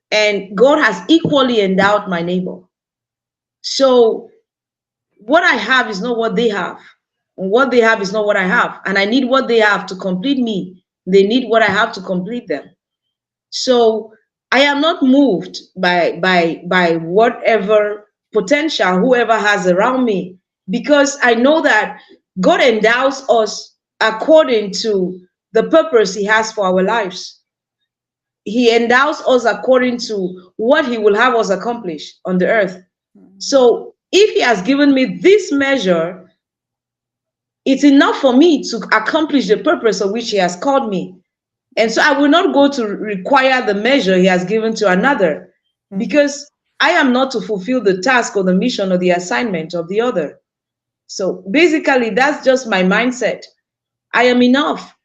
S2: and God has equally endowed my neighbor. So what I have is not what they have, and what they have is not what I have, and I need what they have to complete me. They need what I have to complete them. So I am not moved by whatever potential whoever has around me, because I know that God endows us according to the purpose He has for our lives. He endows us according to what He will have us accomplish on the earth. So if He has given me this measure, it's enough for me to accomplish the purpose of which He has called me. And so I will not go to require the measure He has given to another, because I am not to fulfill the task or the mission or the assignment of the other. So basically, that's just my mindset. I am enough.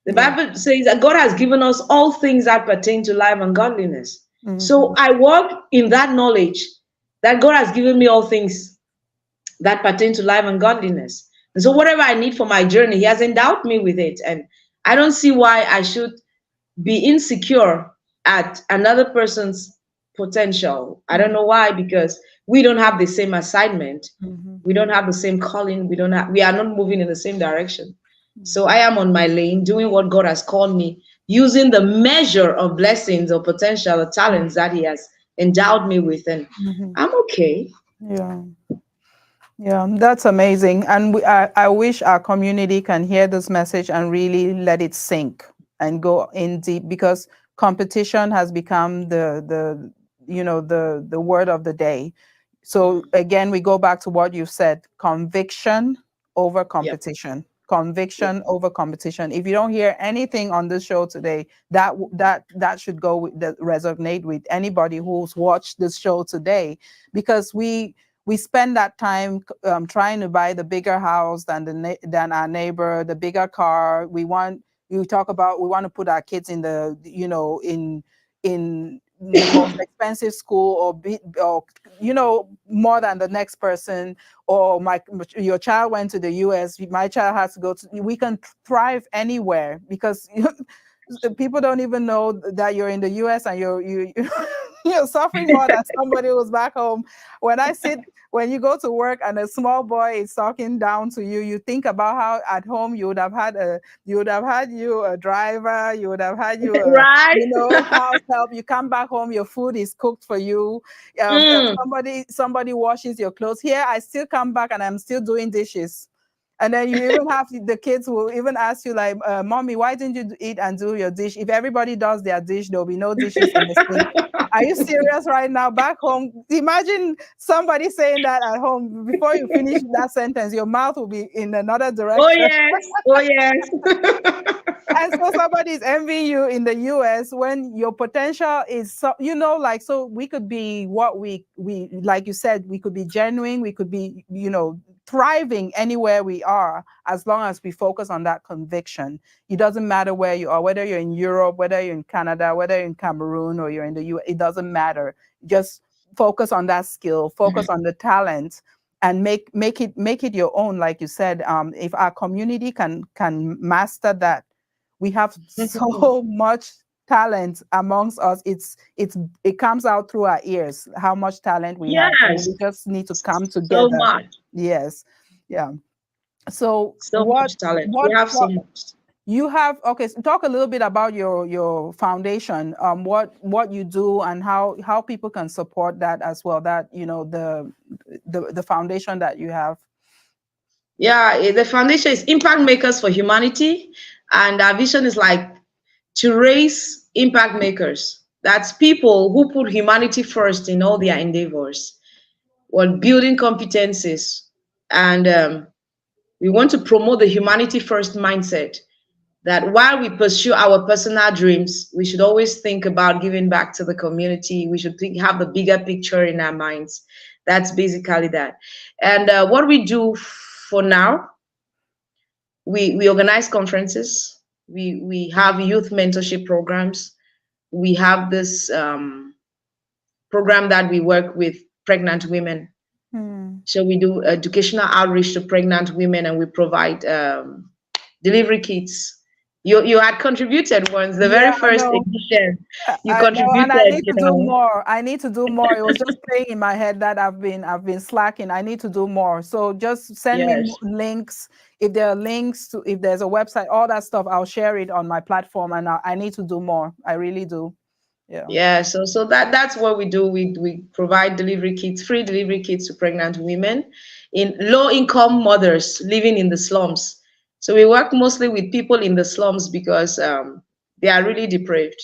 S2: The Bible says that God has given us all things that pertain to life and godliness. So I walk in that knowledge that God has given me all things that pertain to life and godliness. And so whatever I need for my journey, He has endowed me with it. And I don't see why I should be insecure at another person's potential. I don't know why, because we don't have the same assignment. We don't have the same calling. We are not moving in the same direction. So I am on my lane, doing what God has called me, using the measure of blessings or potential or talents that He has endowed me with, and I'm okay.
S1: Yeah. Yeah, that's amazing. And I wish our community can hear this message and really let it sink and go in deep, because competition has become the word of the day. So again, we go back to what you said: conviction over
S2: Yep.
S1: competition.
S2: Yep.
S1: Conviction over competition. If you don't hear anything on this show today, that should go that resonate with anybody who's watched this show today, because we spend that time trying to buy the bigger house than our neighbor, the bigger car. We talk about, we want to put our kids in the in the most expensive school, or more than the next person. Or your child went to the US, my child has to go to. We can thrive anywhere, because people don't even know that you're in the US, and you're suffering more than somebody who's back home. When you go to work and a small boy is talking down to you, you think about how at home you would have had you a driver, you would have had you a
S2: Right?
S1: house help. You come back home, your food is cooked for you.
S2: Mm.
S1: Somebody washes your clothes. Here, I still come back and I'm still doing dishes. And then you even have the kids will even ask you, like, mommy, why didn't you eat and do your dish? If everybody does their dish, there'll be no dishes in the sink. Are you serious right now? Back home, imagine somebody saying that at home. Before you finish that sentence, your mouth will be in another
S2: Oh
S1: direction.
S2: yes. Oh yes.
S1: And so somebody's envying you in the US, when your potential is so, like, so we could be what we like you said, we could be genuine, we could be, thriving anywhere we are, as long as we focus on that conviction. It doesn't matter where you are, whether you're in Europe, whether you're in Canada, whether you're in Cameroon, or you're in the US, it doesn't matter. Just focus on that skill, focus on the talent, and make it your own. Like you said, if our community can master that, we have so much talent amongst us, it comes out through our ears, how much talent we have. So we
S2: Yes,
S1: just need to come
S2: so
S1: together.
S2: much,
S1: Yes. Yeah. So
S2: so much talent. We have so much.
S1: you have, okay, so talk a little bit about your foundation, what you do and how people can support that as well, that the foundation that you have.
S2: Yeah, the foundation is Impact Makers for Humanity, and our vision is like to raise impact makers. That's people who put humanity first in all their endeavors, while building competencies, and we want to promote the humanity first mindset. That while we pursue our personal dreams, we should always think about giving back to the community. We should have the bigger picture in our minds. That's basically that. And what we do for now, we organize conferences. We have youth mentorship programs. We have this program that we work with pregnant women.
S1: Hmm.
S2: So we do educational outreach to pregnant women, and we provide delivery kits. You had contributed once, the
S1: Yeah,
S2: very
S1: I
S2: first
S1: know.
S2: edition. You
S1: I know, and I
S2: contributed,
S1: need to do more. I need to do more. It was just playing in my head that I've been slacking. I need to do more. So just send me
S2: Yes.
S1: links. If there are links to, if there's a website, all that stuff, I'll share it on my platform. And I need to do more. I really do. Yeah.
S2: Yeah, so that's what we do. We provide delivery kits, free delivery kits to pregnant women in low income mothers living in the slums. So we work mostly with people in the slums because they are really depraved.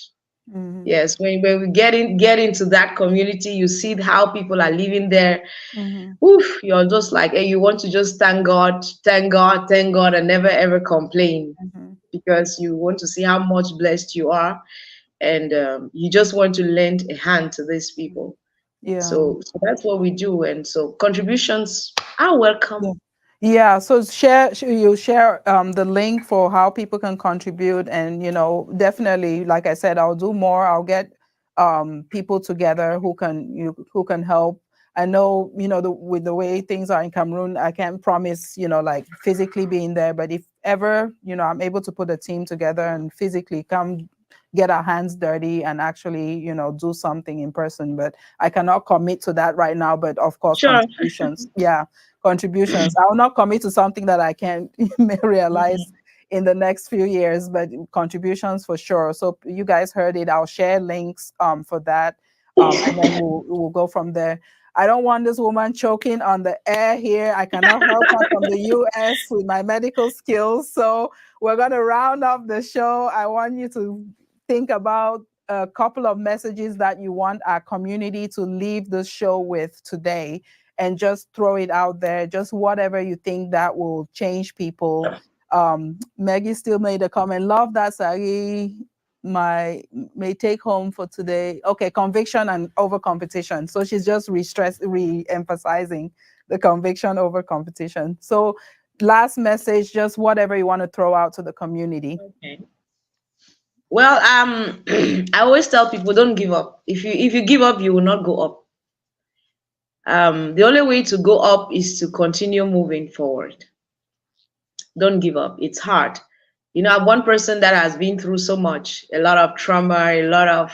S1: Hmm.
S2: Yes, when we get into that community, you see how people are living there.
S1: Hmm.
S2: Oof, you're just like, hey, you want to just thank God, thank God, thank God, and never ever complain
S1: Hmm.
S2: because you want to see how much blessed you are, and you just want to lend a hand to these people.
S1: Yeah.
S2: So that's what we do, and so contributions are welcome.
S1: Yeah. Yeah, so you share the link for how people can contribute, and definitely, like I said, I'll do more. I'll get people together who can help. I know, with the way things are in Cameroon, I can't promise, like physically being there, but if ever, I'm able to put a team together and physically come get our hands dirty and actually, do something in person. But I cannot commit to that right now. But of course,
S2: Sure.
S1: contributions. Yeah, contributions. I will not commit to something that I can't realize in the next few years, but contributions for sure. So you guys heard it. I'll share links for that, and then we'll go from there. I don't want this woman choking on the air here. I cannot help her from the US with my medical skills. So we're going to round up the show. I want you to think about a couple of messages that you want our community to leave the show with today, and just throw it out there. Just whatever you think that will change people. Maggie still made a comment. Love that, Saaghe. My may take home for today. Okay, conviction and over competition. So she's just re-emphasizing the conviction over competition. So last message, just whatever you want to throw out to the community.
S2: Okay. Well, I always tell people don't give up. If you give up, you will not go up. The only way to go up is to continue moving forward. Don't give up. It's hard. I'm one person that has been through so much, a lot of trauma, a lot of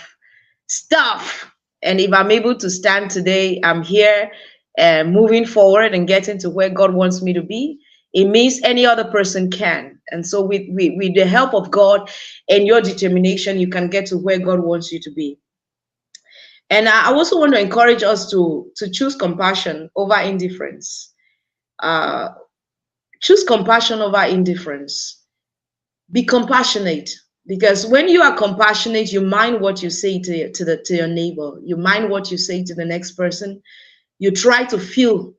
S2: stuff. And if I'm able to stand today, I'm here and moving forward and getting to where God wants me to be. It means any other person can. And so with the help of God and your determination, you can get to where God wants you to be. And I also want to encourage us to choose compassion over indifference. Uh, Choose compassion over indifference. Be compassionate, because when you are compassionate, you mind what you say to your neighbor. You mind what you say to the next person. You try to feel.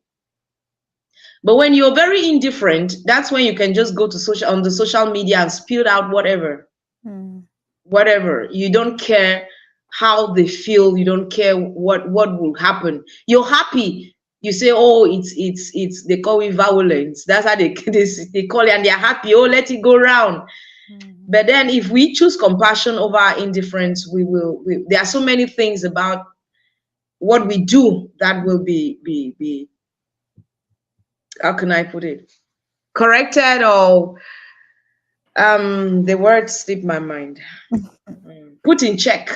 S2: But when you're very indifferent, that's when you can just go to on the social media and spill out whatever.
S1: Mm.
S2: Whatever. You don't care how they feel. You don't care what will happen. You're happy. You say, oh, it's they call it violence. That's how they call it, and they're happy. Oh, let it go round.
S1: Mm.
S2: But then if we choose compassion over indifference, there are so many things about what we do that will be how can I put it? Corrected, or the word slipped my mind. put in check.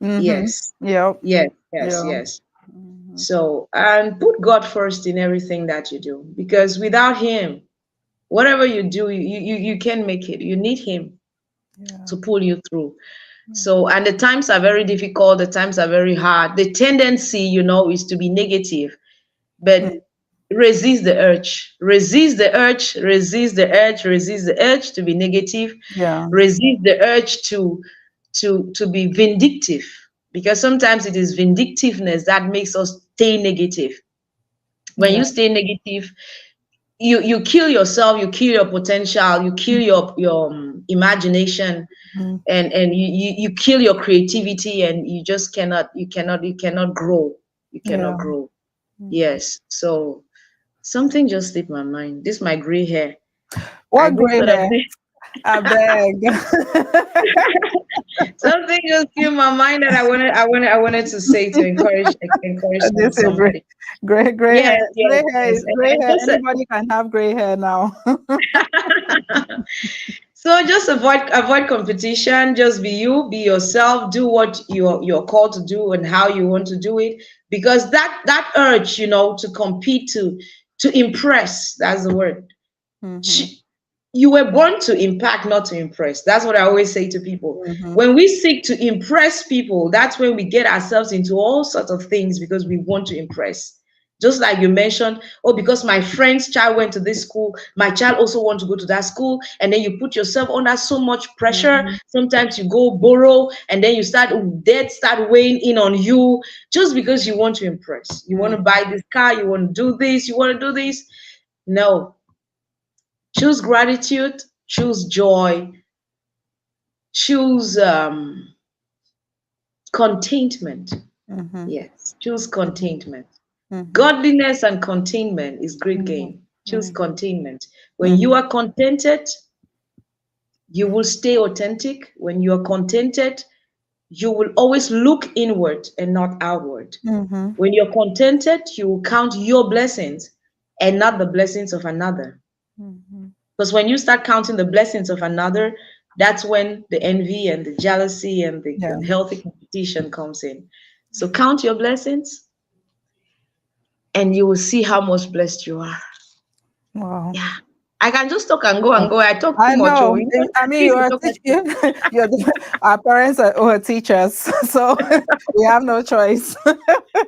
S1: Mm-hmm.
S2: Yes,
S1: Yep.
S2: yes, yes,
S1: Yeah.
S2: yes. So, and put God first in everything that you do, because without Him, whatever you do, you can make it. You need Him
S1: Yeah.
S2: to pull you through. So, and the times are very difficult, the times are very hard. The tendency, is to be negative, but resist the urge. Resist the urge, resist the urge, resist the urge to be negative.
S1: Yeah.
S2: Resist the urge to be vindictive, because sometimes it is vindictiveness that makes us stay negative. When
S1: Yeah.
S2: you stay negative, you kill yourself, you kill your potential, you kill your imagination,
S1: Mm-hmm.
S2: and you kill your creativity, and you just cannot grow. You cannot
S1: Yeah.
S2: grow. Yes. So something just slipped my mind. This my gray hair. I
S1: What
S2: just
S1: gray
S2: thought of
S1: hair?
S2: this.
S1: I beg.
S2: Something just came in my mind that I wanted to say to encourage
S1: This is
S2: somebody.
S1: gray hair.
S2: Yes, yes,
S1: Gray hair
S2: yes.
S1: is gray
S2: And
S1: hair.
S2: just
S1: Anybody can have gray hair now.
S2: so just avoid competition. Just be you, be yourself. Do what you're called to do and how you want to do it. Because that urge, to compete, to impress. That's the word.
S1: Mm-hmm.
S2: You were born to impact, not to impress. That's what I always say to people.
S1: Mm-hmm.
S2: When we seek to impress people, that's when we get ourselves into all sorts of things, because we want to impress. Just like you mentioned, oh, because my friend's child went to this school, my child also wants to go to that school. And then you put yourself under so much pressure.
S1: Mm-hmm.
S2: Sometimes you go borrow, and then debt start weighing in on you, just because you want to impress. You want to buy this car, you want to do this, you want to do this. No. Choose gratitude, choose joy, choose contentment.
S1: Mm-hmm.
S2: Yes, choose contentment.
S1: Mm-hmm.
S2: Godliness and contentment is great
S1: Mm-hmm.
S2: gain. Choose contentment. When you
S1: Mm-hmm.
S2: are contented, you will stay authentic. When you are contented, you will always look inward and not outward.
S1: Mm-hmm.
S2: When you're contented, you will count your blessings and not the blessings of another.
S1: Mm-hmm.
S2: Because when you start counting the blessings of another, that's when the envy and the jealousy and the
S1: Yeah.
S2: unhealthy competition comes in. So count your blessings, and you will see how much blessed you are.
S1: Wow.
S2: Yeah. I can just talk and go and go. I talk too
S1: I
S2: much. Oh,
S1: know. I mean,
S2: please
S1: you're a
S2: talk.
S1: you're our parents are teachers, so we have no choice.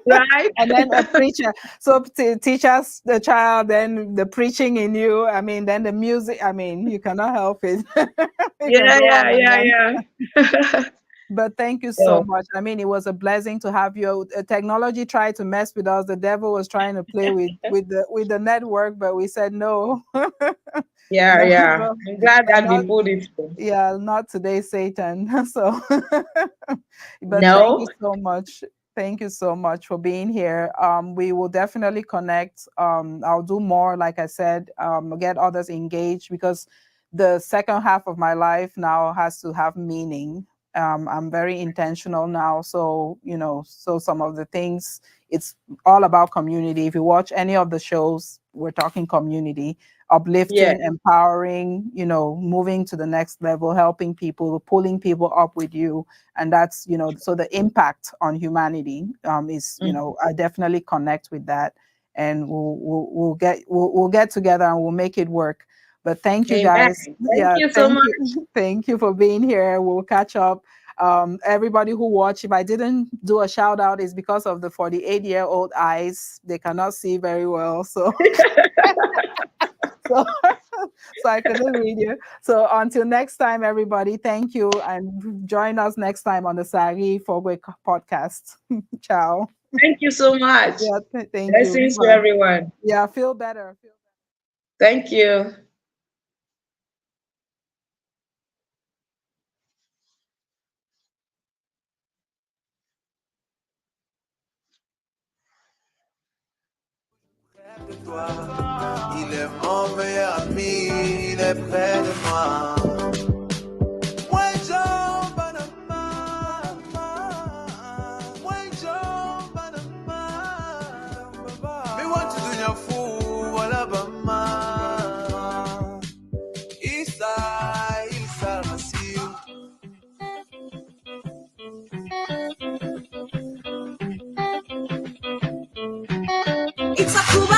S2: Right?
S1: And then a preacher. So teach us the child, then the preaching in you. I mean, then the music. I mean, you cannot help it. You can
S2: Yeah,
S1: go
S2: yeah,
S1: on and
S2: yeah,
S1: on.
S2: yeah.
S1: But thank you so
S2: So,
S1: much. I mean, it was a blessing to have you. Technology tried to mess with us. The devil was trying to play with the network, but we said no.
S2: yeah,
S1: No,
S2: yeah.
S1: no,
S2: I'm glad
S1: and
S2: that
S1: not
S2: we pulled it through.
S1: yeah, not today, Satan. So, but thank you
S2: No.
S1: so much. Thank you so much for being here. We will definitely connect. I'll do more, like I said, get others engaged, because the second half of my life now has to have meaning. I'm very intentional now. So, so some of the things, it's all about community. If you watch any of the shows, we're talking community,
S2: Yeah.
S1: uplifting, empowering, moving to the next level, helping people, pulling people up with you. And that's, so the impact on humanity is,
S2: Mm.
S1: I definitely connect with that. And we'll get together and we'll make it work. But thank you
S2: Amen.
S1: guys.
S2: Thank
S1: Yeah,
S2: you so
S1: thank
S2: much.
S1: you. Thank you for being here. We'll catch up. Everybody who watched, if I didn't do a shout out, is because of the 48-year-old eyes. They cannot see very well. So so, so I couldn't read you. So until next time, everybody, thank you. And join us next time on the Saaghe Fogwe podcast. Ciao.
S2: Thank you so much.
S1: Yeah, thank you.
S2: Blessings to
S1: Bye.
S2: everyone.
S1: Yeah, feel better.
S2: Thank you.
S3: De toi. Il est mon meilleur ami, il est près de moi. Moi, Jean Panama. Moi, Jean Panama. Me want to do your fool, wala bama. Isa, Massiu.
S4: It's Akubai.